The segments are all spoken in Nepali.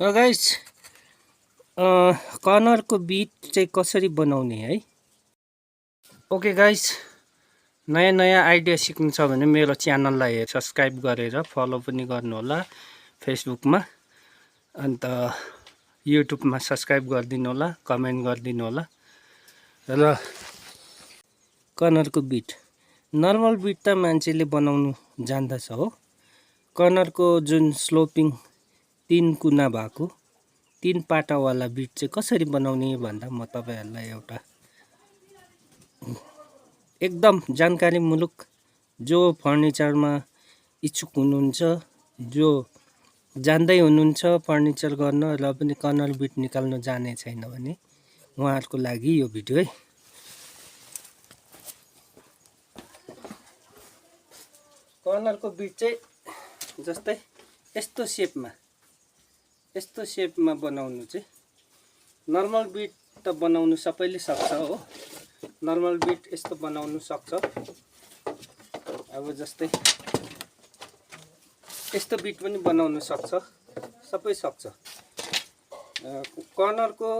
गाइस कर्नरको बिट चाहिँ कसरी बनाउने है। ओके गाइस, नयाँ नयाँ आइडिया सिक्नु छ भने मेरो च्यानललाई सब्सक्राइब गरेर फलो पनि गर्नुहोला। फेसबुकमा अन्त युट्युबमा सब्सक्राइब गरिदिनु होला, कमेन्ट गरिदिनु होला। र कर्नरको बिट नर्मल बिट त मान्छेले बनाउनु जान्दछ हो। कर्नरको जुन स्लोपिङ 3 कुना भएको 3 पाटावाला बिट चाहिँ कसरी बनाउने भन्दा म तपाईहरुलाई एउटा एकदम जानकारीमूलक जो फर्निचरमा इच्छुक हुनुहुन्छ, जो जान्दै हुनुहुन्छ फर्निचर गर्न र पनि कर्नर बिट निकाल्न जाने छैन भने उहाँहरुको लागि यो भिडियो है। कर्नरको बिट चाहिँ जस्तै यस्तो सेपमा बनाउनु चाहिँ नर्मल बिट त बनाउनु सबैले सक्छ हो। नर्मल बिट यस्तो बनाउनु सक्छ। अब जस्तै यस्तो बिट पनि बनाउनु सक्छ, सबै सक्छ। कर्नरको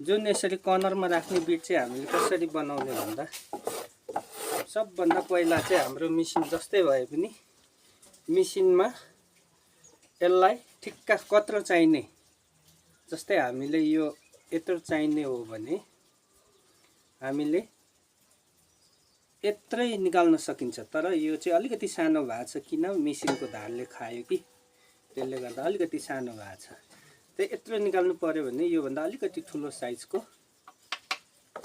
जुन यसरी कर्नरमा राख्ने बिट चाहिँ हामीले कसरी बनाउने भन्दा सबभन्दा पहिला चाहिँ हाम्रो मेसिन जस्तै भए पनि मेसिनमा यसलाई ठिक्क कत्रो चाहिने, जस्तै हामीले यो यत्रो चाहिने हो भने हामीले यत्रै निकाल्न सकिन्छ। तर यो चाहिँ अलिकति सानो भएको छ, किन मेसिनको धारले खायो कि त्यसले गर्दा अलिकति सानो भएको छ। त्यही यत्रो निकाल्नु पर्यो भने यो भन्दा अलिकति ठुलो साइजको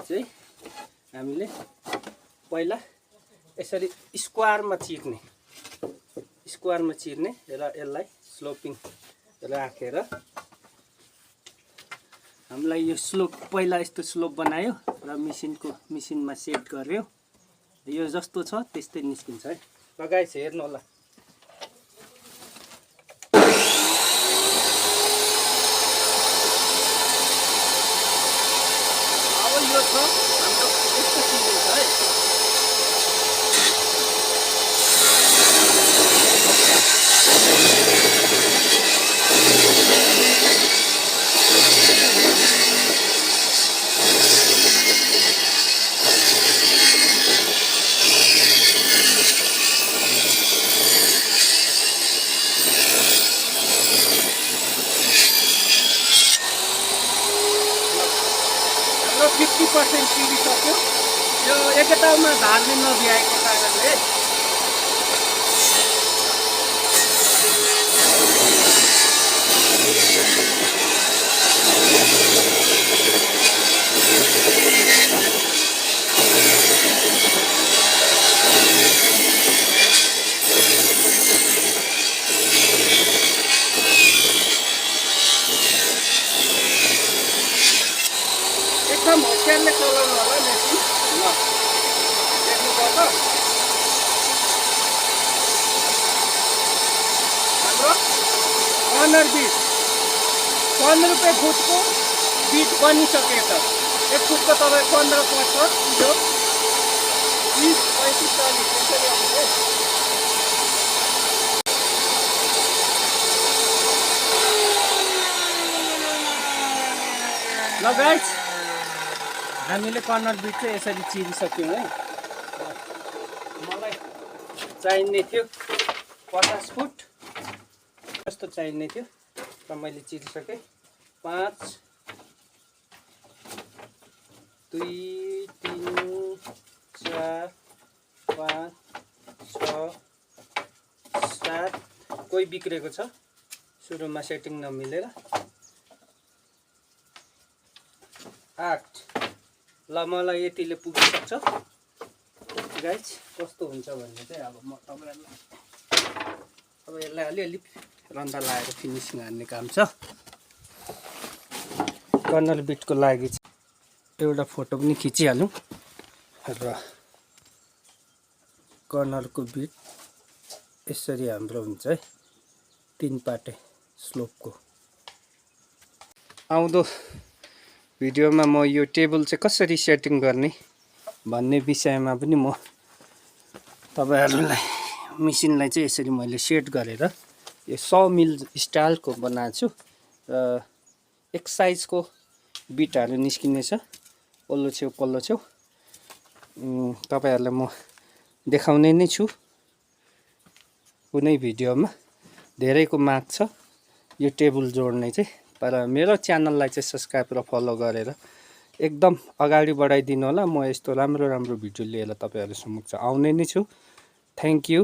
चाहिँ हामीले पहिला यसरी स्क्वायरमा चिर्ने र यसलाई स्लोपिङ राखेर हामीलाई यो स्लोप पहिला यस्तो स्लोप बनायो र मेसिनमा सेट गर्यो। यो जस्तो छ त्यस्तै निस्किन्छ है। ल गाइस हेर्नु होला। अब यो छ हाम्रो यस्तो चिरेको छ है। हाम्रो 50% चिरिसक्यो। यो एकैतालमा धारले नभ्याएको कारणले एकदम होसियारले चलाउनु होला मेसिन। ल देख्नुपर्छ हाम्रो कर्नर बिट 15 रुपियाँ फुटको बिट बनिसकेछ। 1 फुटको तपाईँ 15 पर्छ, यो 20, 35, 40 यसरी आउँछ। ल गाइस, हामीले कर्नर बिट चाहिँ यसरी चिरिसक्यौँ है। मलाई चाहिने थियो 50 फुट जस्तो चाहिने थियो र मैले चिरिसकेँ। 5, 2, 3, 4, 5, 6, 7 कोही बिग्रेको छ सुरुमा सेटिङ नमिलेर। 8 ल मलाई यतिले पुग्छ गाइस। कस्तो हुन्छ भन्ने चाहिँ अब म तपाईहरुलाई अब यसलाई अलिअलि रन्दा लाएर फिनिसिङ हान्ने काम छ। कर्नर बिटको लागि एउटा फोटो पनि खिचिहालौँ र कर्नरको बिट यसरी हाम्रो हुन्छ है 3 पाटे स्लोपको। आउँदो भिडियोमा म यो टेबल चाहिँ कसरी सेटिङ गर्ने भन्ने विषयमा पनि म तपाईहरुलाई मेसिनलाई चाहिँ यसरी मैले सेट गरेर यो 100 मिल स्टाइलको बनाएको छु र एक साइजको बिटहरू निस्किनेछ पल्लो छेउ तपाईहरुलाई म देखाउने नै छु कुनै भिडियोमा। धेरैको माग छ यो टेबल जोड्ने चाहिँ, तर मेरो च्यानललाई चाहिँ सब्स्क्राइब र फलो गरेर एकदम अगाडि बढाइदिनु होला। म यस्तो राम्रो भिडियो लिएर तपाईहरु समक्ष आउने नै छु। Thank you.